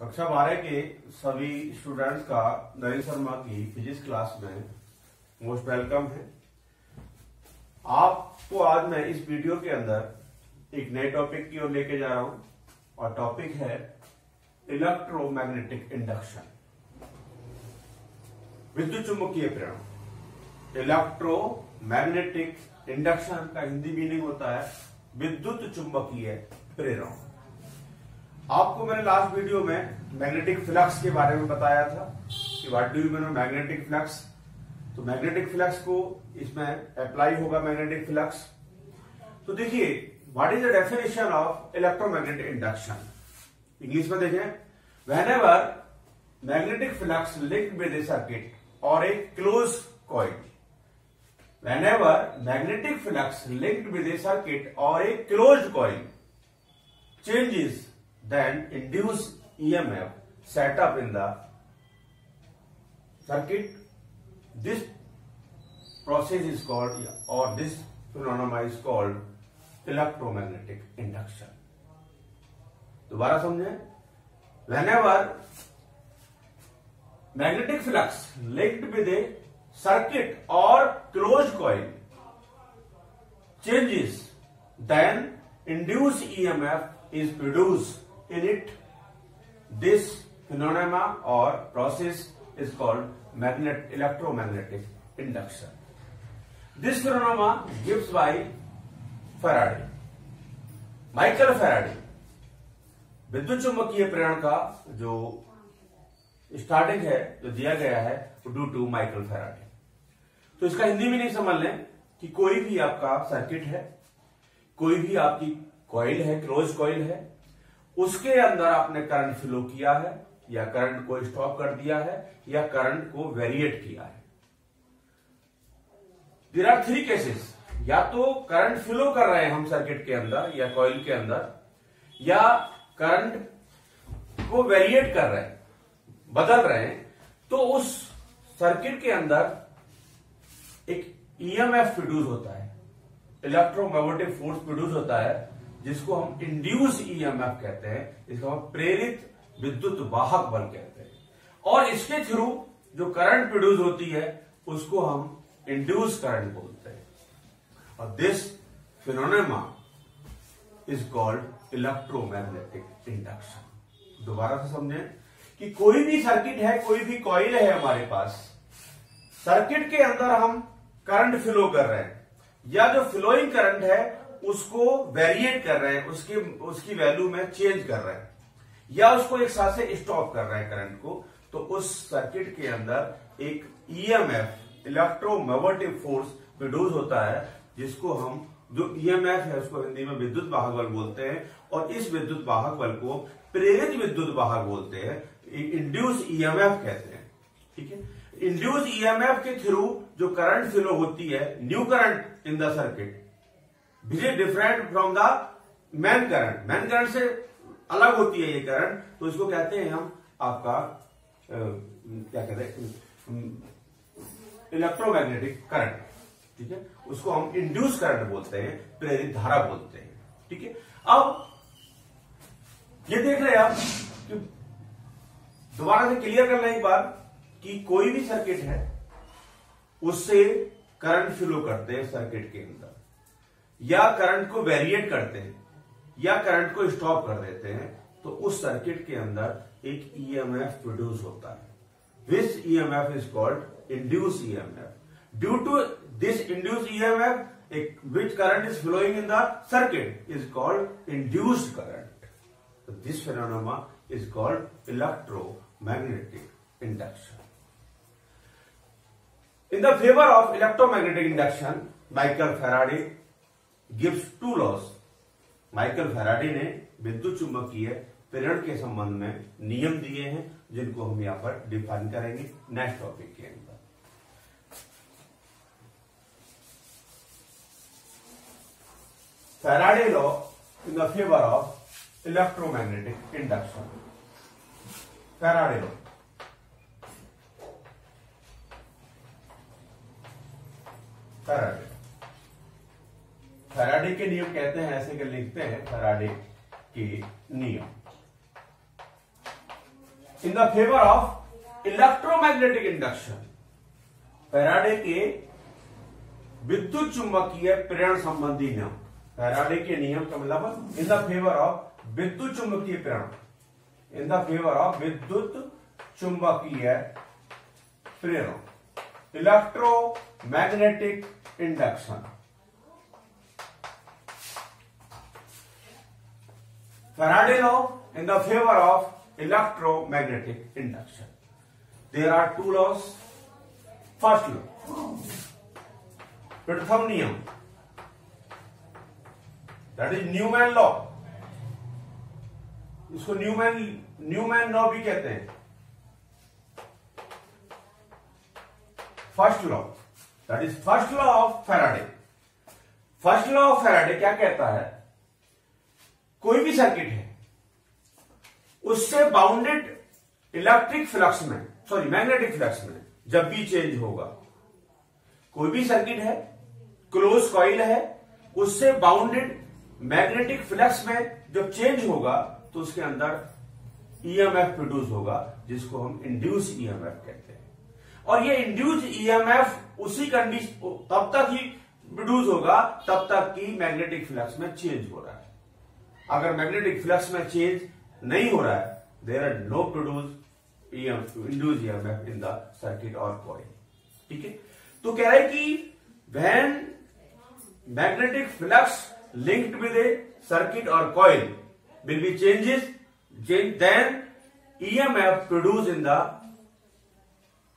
कक्षा 12 के सभी स्टूडेंट्स का नरेश शर्मा की फिजिक्स क्लास में मोस्ट वेलकम है। आपको आज मैं इस वीडियो के अंदर एक नए टॉपिक की ओर लेके जा रहा हूं और टॉपिक है इलेक्ट्रोमैग्नेटिक इंडक्शन, विद्युत चुंबकीय प्रेरण। इलेक्ट्रोमैग्नेटिक इंडक्शन का हिंदी मीनिंग होता है विद्युत चुंबकीय प्रेरण। आपको मैंने लास्ट वीडियो में मैग्नेटिक फ्लक्स के बारे में बताया था कि what do you mean magnetic flux. तो मैग्नेटिक फ्लक्स को इसमें अप्लाई होगा मैग्नेटिक फ्लक्स। तो देखिए what is the definition of electromagnetic induction. English में देखें, whenever magnetic flux linked with a circuit or a close coil, whenever magnetic flux linked with a circuit or a closed coil changes, then induce EMF set up in the circuit. This process is called, or this phenomenon is called electromagnetic induction. दोबारा समझें, whenever magnetic flux linked with a circuit or closed coil changes, then induced EMF is produced in it. This phenomena or process is called electromagnetic induction. This phenomena given by Faraday, Michael Faraday. विद्युत चुंबकीय प्रेरण का जो starting है जो दिया गया है ड्यू टू माइकल फैराडे। तो इसका हिंदी में नहीं समझ लें कि कोई भी आपका सर्किट है, कोई भी आपकी कॉइल है, क्लोज कॉइल है, उसके अंदर आपने करंट फ्लो किया है या करंट को स्टॉप कर दिया है या करंट को वेरिएट किया है। देयर आर थ्री केसेस, या तो करंट फ्लो कर रहे हैं हम सर्किट के अंदर या कॉइल के अंदर, या करंट को वेरिएट कर रहे हैं, बदल रहे हैं। तो उस सर्किट के अंदर एक ईएमएफ प्रोड्यूस होता है, इलेक्ट्रोमैग्नेटिक फोर्स प्रोड्यूस होता है, जिसको हम इंड्यूस ईएमएफ कहते हैं, इसको हम प्रेरित विद्युत वाहक बल कहते हैं। और इसके थ्रू जो करंट प्रोड्यूस होती है उसको हम इंड्यूस करंट बोलते हैं। और this phenomena is called electromagnetic induction. दोबारा से समझें कि कोई भी सर्किट है, कोई भी कॉइल है हमारे पास, सर्किट के अंदर हम करंट फ्लो कर रहे हैं या जो फ्लोइंग करंट है उसको वेरिएट कर रहे हैं, उसकी वैल्यू में चेंज कर रहे हैं या उसको एक साथ से स्टॉप कर रहे हैं करंट को, तो उस सर्किट के अंदर एक ईएमएफ इलेक्ट्रोमैग्नेटिक फोर्स प्रोड्यूस होता है, जिसको हम जो ईएमएफ है उसको हिंदी में विद्युत वाहक बल बोलते हैं। और इस विद्युत वाहक बल को प्रेरित विद्युत वाहक बोलते हैं, इंड्यूस ईएमएफ कहते हैं। ठीक है, इंड्यूस ईएमएफ के थ्रू जो करंट फ्लो होती है, new current in the circuit, which different from the main current, main current से अलग होती है ये करंट, तो इसको कहते हैं हम आपका क्या कहते हैं, इलेक्ट्रोमैग्नेटिक करंट। ठीक है, उसको हम इंड्यूस करंट बोलते हैं, प्रेरित धारा बोलते हैं। ठीक है, अब ये देख रहे हैं आप कि दोबारा से क्लियर कर लें एक बार कि कोई भी सर्किट है उससे करंट फ्लो करते हैं सर्किट के अंदर, या करंट को वेरिएट करते हैं या करंट को स्टॉप कर देते हैं, तो उस सर्किट के अंदर एक ईएमएफ प्रोड्यूस होता है। This EMF is called induce EMF. Due to this induce EMF which current is flowing in the circuit is called induced current. So this phenomenon is called electromagnetic induction. In the favor of electromagnetic induction, Michael Faraday gives two laws. Michael Faraday ने विद्युत चुंबकीय प्रेरण के संबंध में नियम दिए हैं, जिनको हम यहां पर डिफाइन करेंगे नेक्स्ट टॉपिक के अंदर। Faraday law in the favour of electromagnetic induction. Faraday law, Faraday के नियम कहते हैं, ऐसे के लिखते हैं फैराडे के नियम। In the favour of electromagnetic induction, Faraday के विद्युत चुंबकीय प्रेरण संबंधी नियम, फैराडे के नियम का मतलब इन द फेवर ऑफ विद्युत चुंबकीय प्रेरण, इन द फेवर ऑफ विद्युत चुंबकीय प्रेरण, electromagnetic induction, Faraday law in the favor of electromagnetic induction. There are two laws. First law, प्रथम नियम, that is न्यूमैन लॉ, इसको न्यूमैन लॉ भी कहते हैं. First law, that is first law of Faraday. First law of Faraday क्या कहता है, कोई भी सर्किट है उससे बाउंडेड इलेक्ट्रिक फ्लक्स में, सॉरी मैग्नेटिक फ्लक्स में जब भी चेंज होगा, कोई भी सर्किट है, क्लोज कॉइल है, उससे बाउंडेड मैग्नेटिक फ्लक्स में जब चेंज होगा तो उसके अंदर ईएमएफ प्रोड्यूस होगा, जिसको हम इंड्यूस ईएमएफ कहते हैं. और ये इंड्यूस ईएमएफ उसी कंडीशन तब तक ही प्रोड्यूस होगा तब तक कि मैग्नेटिक फ्लक्स में चेंज हो रहा है. अगर मैग्नेटिक फ्लक्स में चेंज नहीं हो रहा है, there are no produce induce EMF in the circuit or coil. ठीक है, तो कह रहे हैं कि when magnetic flux linked with a circuit or coil will be changes, then EMF produce in the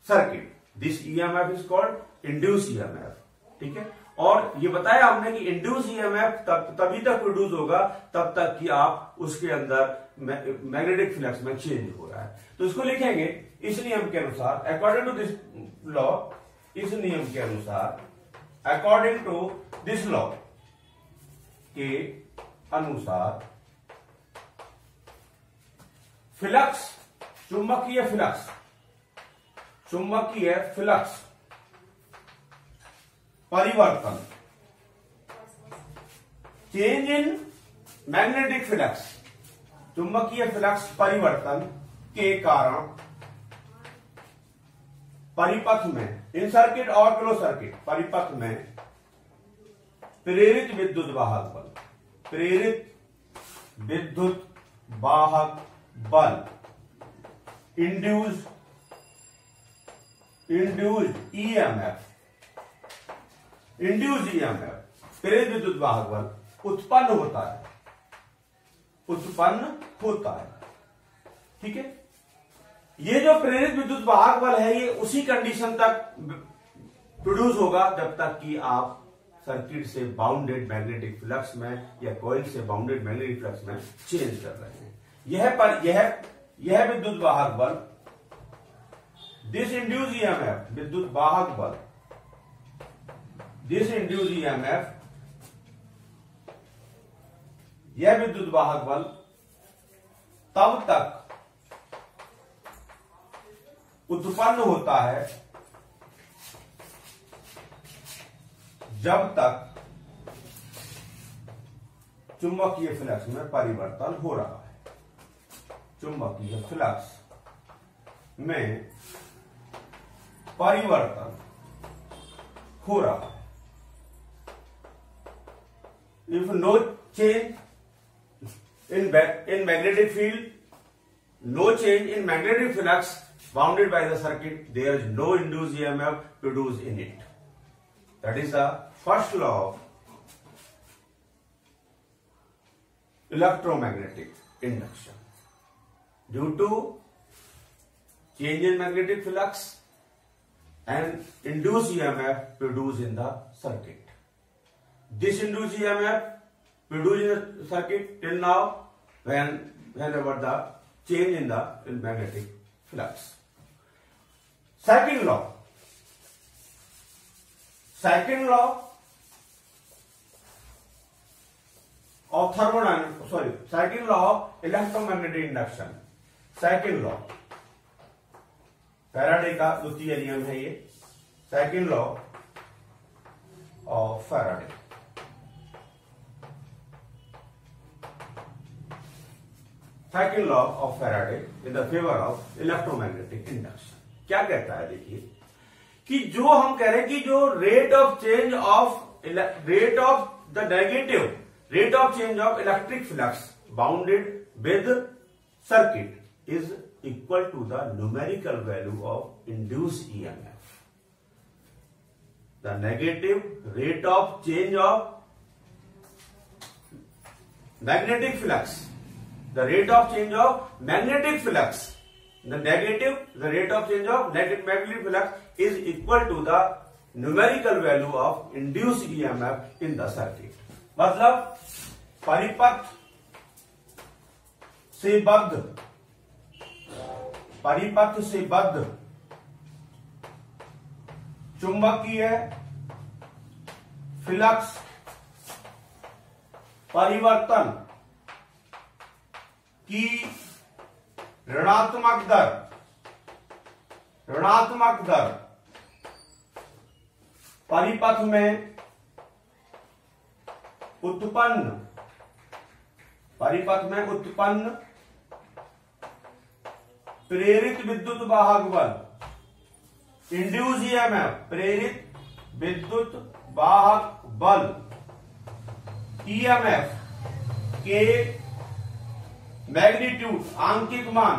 circuit, this EMF is called induce EMF. ठीक है, और ये बताया हमने कि इंड्यूस ईएमएफ तभी तक प्रोड्यूस होगा तब तक कि आप उसके अंदर मैग्नेटिक फ्लक्स में चेंज हो रहा है. तो इसको लिखेंगे इस नियम के अनुसार, अकॉर्डिंग टू दिस लॉ, इस नियम के अनुसार, अकॉर्डिंग टू दिस लॉ के अनुसार फ्लक्स, चुंबकीय फ्लक्स, चुंबकीय फ्लक्स परिवर्तन, चेंज इन मैग्नेटिक फ्लक्स, चुंबकीय फ्लक्स परिवर्तन के कारण परिपथ में, इन सर्किट और क्लोज सर्किट, परिपथ में प्रेरित विद्युत वाहक बल, प्रेरित विद्युत वाहक बल, इंड्यूस्ड ईएमएफ, इंड्यूस्ड ईएमएफ, प्रेरित विद्युत वाहक बल उत्पन्न होता है, उत्पन्न होता है. ठीक है, ये जो प्रेरित विद्युत वाहक बल है ये उसी कंडीशन तक प्रोड्यूस होगा जब तक कि आप सर्किट से बाउंडेड मैग्नेटिक फ्लक्स में या कॉइल से बाउंडेड मैग्नेटिक फ्लक्स में चेंज कर रहे हैं. यह विद्युत वाहक बल, दिस इंड्यूस्ड ईएमएफ, विद्युत वाहक बल, दिस इंड्यूस्ड ईएमएफ, यह विद्युत वाहक बल तब तक उत्पन्न होता है जब तक चुंबकीय फ्लक्स में परिवर्तन हो रहा है, चुंबकीय फ्लक्स में परिवर्तन हो रहा है. If no change in magnetic field, no change in magnetic flux bounded by the circuit, there is no induced EMF produced in it. That is the first law of electromagnetic induction. Due to change in magnetic flux and induced EMF produced in the circuit. This induced EMF produced in the circuit till now whenever the change in the magnetic flux. Second law of second law of electromagnetic induction. Second law, Faraday का द्वितीय नियम है ये, second law of Faraday. Second law of Faraday in the favour of electromagnetic induction. क्या कहता है, देखिए कि जो हम कह रहे हैं कि जो rate of change of electric flux bounded with circuit is equal to the numerical value of induce EMF. The negative rate of change of magnetic flux, the rate of change of magnetic flux, the rate of change of magnetic flux is equal to the numerical value of induced EMF in the circuit। मतलब परिपथ से बद्ध चुंबकीय flux परिवर्तन की ऋणात्मक दर परिपथ में उत्पन्न प्रेरित विद्युत वाहक बल इंड्यूस ईएमएफ, प्रेरित विद्युत वाहक बल ईएमएफ के मैग्नीट्यूड आंकिक मान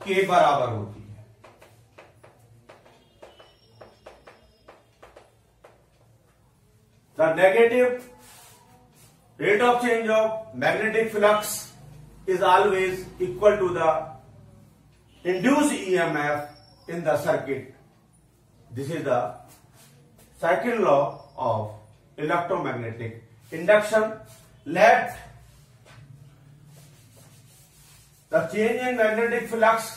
के बराबर होती है। The negative rate of change of magnetic flux is always equal to the induced EMF in the circuit. This is the second law of electromagnetic induction. Let the change in magnetic flux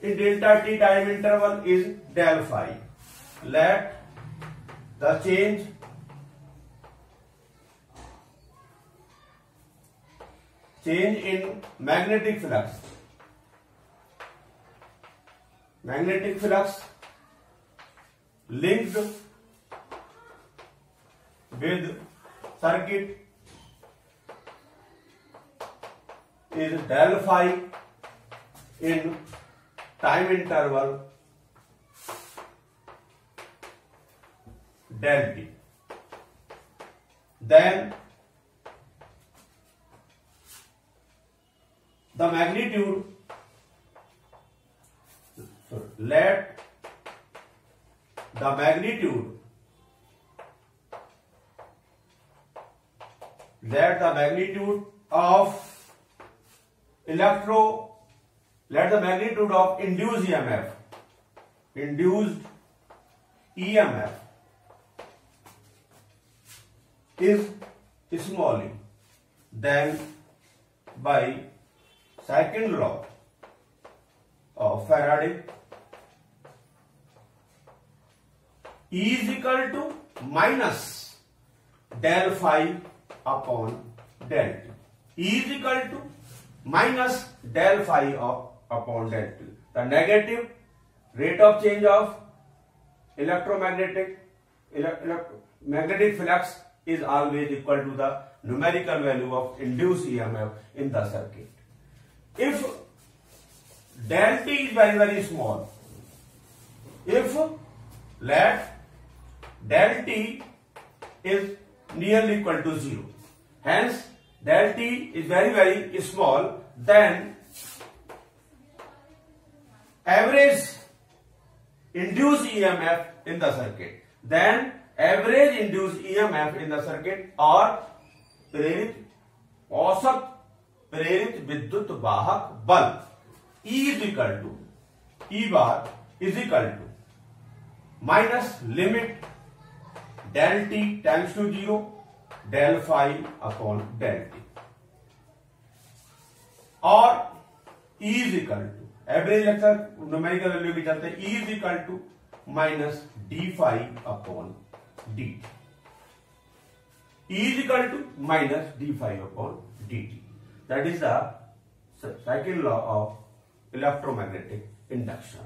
in delta t time interval is del phi. Let the change in magnetic flux linked with circuit is del phi in time interval del t. Then the magnitude, let the magnitude of induced EMF is small, then by second law of Faraday, E is equal to minus del phi upon del t. E is equal to minus del phi upon del t. The negative rate of change of magnetic flux is always equal to the numerical value of induced EMF in the circuit. If del t is very, very small, let del t is nearly equal to 0, hence del t is very, very small, then average induced EMF in the circuit, or औसत प्रेरित विद्युत वाहक बल E is equal to minus limit del t tends to 0 del phi upon del t, और E is equal to average lecture numerical value की चलते E is equal to minus d phi upon dt. E is equal to minus d phi upon dt. That is the second law of electromagnetic induction.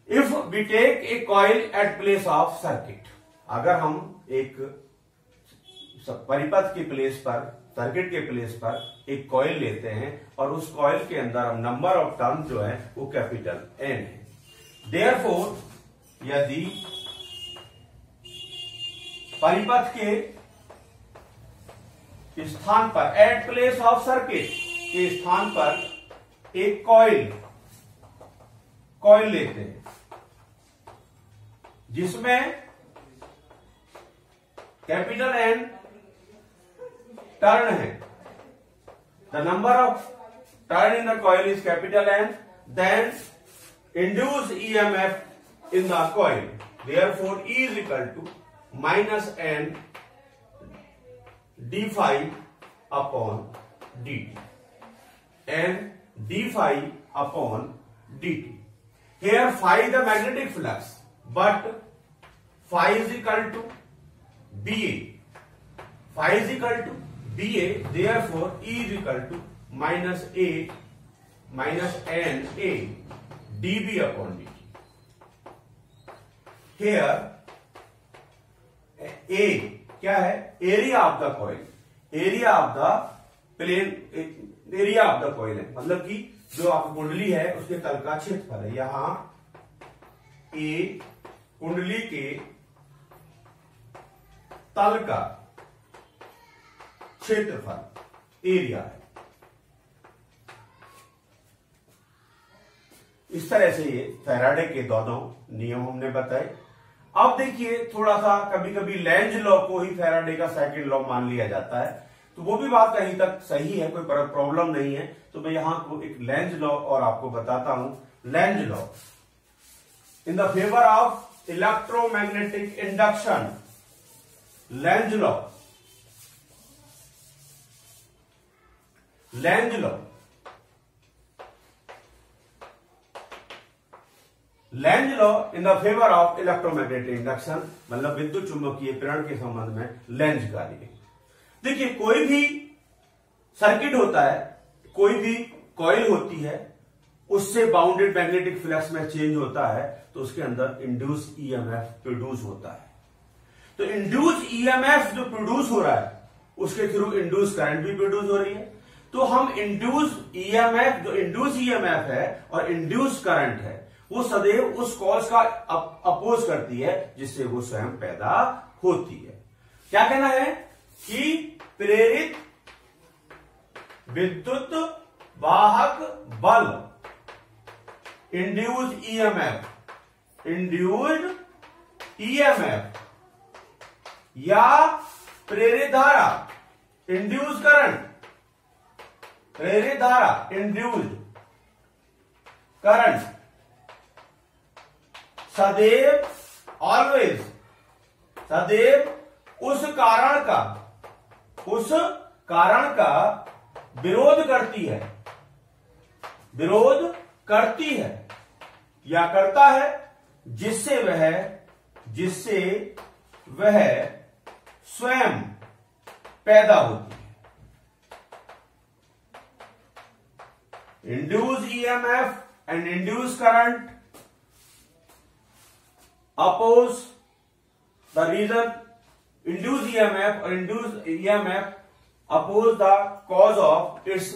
If we take a coil at place of circuit, अगर हम एक परिपथ के place पर, circuit के place पर एक coil लेते हैं और उस कॉइल के अंदर हम नंबर ऑफ टर्न जो है वो कैपिटल N है। देयरफॉर यदि परिपथ के स्थान पर, एट प्लेस ऑफ सर्किट के स्थान पर एक कॉइल लेते हैं जिसमें कैपिटल N टर्न है, the number of turn in the coil is capital N, then induced EMF in the coil, therefore E is equal to minus N d phi upon dt, N d phi upon dt. Here phi the magnetic flux, but phi is equal to BA. Phi is equal to BA, therefore E is equal to minus N A dB upon dt. Here A क्या है? Area of the coil, area of the plane, area of the coil है, मतलब कि जो आपकी कुंडली है उसके तल का क्षेत्रफल है। यहां ए कुंडली के तल का क्षेत्रफल एरिया है। इस तरह से ये फैराडे के दोनों नियम हमने बताए। अब देखिए थोड़ा सा कभी कभी लेंज लॉ को ही फैराडे का सेकंड लॉ मान लिया जाता है, तो वो भी बात कहीं तक सही है, कोई प्रॉब्लम नहीं है। तो मैं यहां को एक लेंज लॉ और आपको बताता हूं। Lenz law in the favour of electromagnetic induction, Lenz law, Lenz law, Lenz law in the favour of electromagnetic induction, मतलब विद्युत चुंबकीय प्रेरण के संबंध में लेंज कार्य। देखिए कोई भी सर्किट होता है, कोई भी कॉइल होती है, उससे बाउंडेड मैग्नेटिक फ्लक्स में चेंज होता है तो उसके अंदर इंड्यूस ईएमएफ प्रोड्यूस होता है। तो इंड्यूस ईएमएफ जो प्रोड्यूस हो रहा है उसके थ्रू इंड्यूस करंट भी प्रोड्यूस हो रही है। तो हम इंड्यूस ईएमएफ, जो इंड्यूस ईएमएफ है और इंड्यूस करंट है, वो सदैव उस कॉज का अपोज करती है जिससे वो स्वयं पैदा होती है। क्या कहना है कि प्रेरित विद्युत वाहक बल, इंड्यूस्ड ईएमएफ, इंड्यूस्ड ईएमएफ या प्रेरित धारा, इंड्यूस करंट, प्रेरित धारा, इंड्यूस्ड करंट, सदैव, ऑलवेज, सदैव उस कारण का विरोध करती है, विरोध करती है या करता है जिससे वह स्वयं पैदा होती है। Induce EMF and induce current oppose the reason, induced EMF or induced EMF oppose the cause of its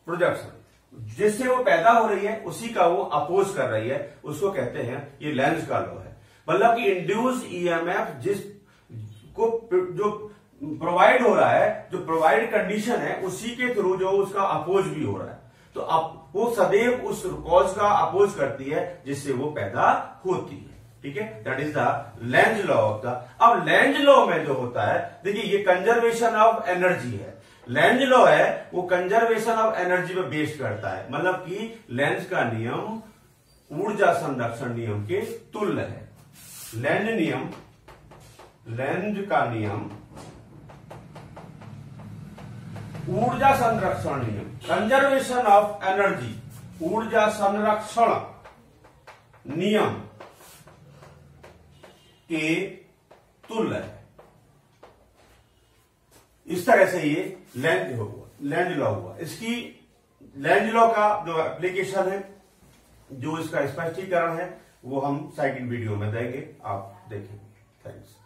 projection, जिससे वो पैदा हो रही है उसी का वो अपोज कर रही है, उसको कहते हैं, ये लेंज का लॉ है। मतलब कि इंड्यूस ईएमएफ जिस को जो प्रोवाइड हो रहा है, जो प्रोवाइड कंडीशन है, उसी के थ्रू जो उसका अपोज भी हो रहा है, तो अब वो सदैव उस कॉज का अपोज करती है जिससे वो पैदा होती है। ठीक है, that is the Lenz law of the. अब लेंज लॉ में जो होता है, देखिए ये कंजर्वेशन ऑफ एनर्जी है, लेंज लॉ है वो कंजर्वेशन ऑफ एनर्जी पे बेस्ड करता है। मतलब कि लेंज का नियम ऊर्जा संरक्षण नियम के तुल्य है। लेंज नियम, लेंज का नियम ऊर्जा संरक्षण नियम, कंजर्वेशन ऑफ एनर्जी, ऊर्जा संरक्षण नियम के तुल्य है। इस तरह से ये लेंज लॉ हुआ। इसकी लेंज लॉ का जो एप्लीकेशन है, जो इसका स्पष्टीकरण है, वो हम सेकंड वीडियो में देंगे, आप देखेंगे। थैंक्स।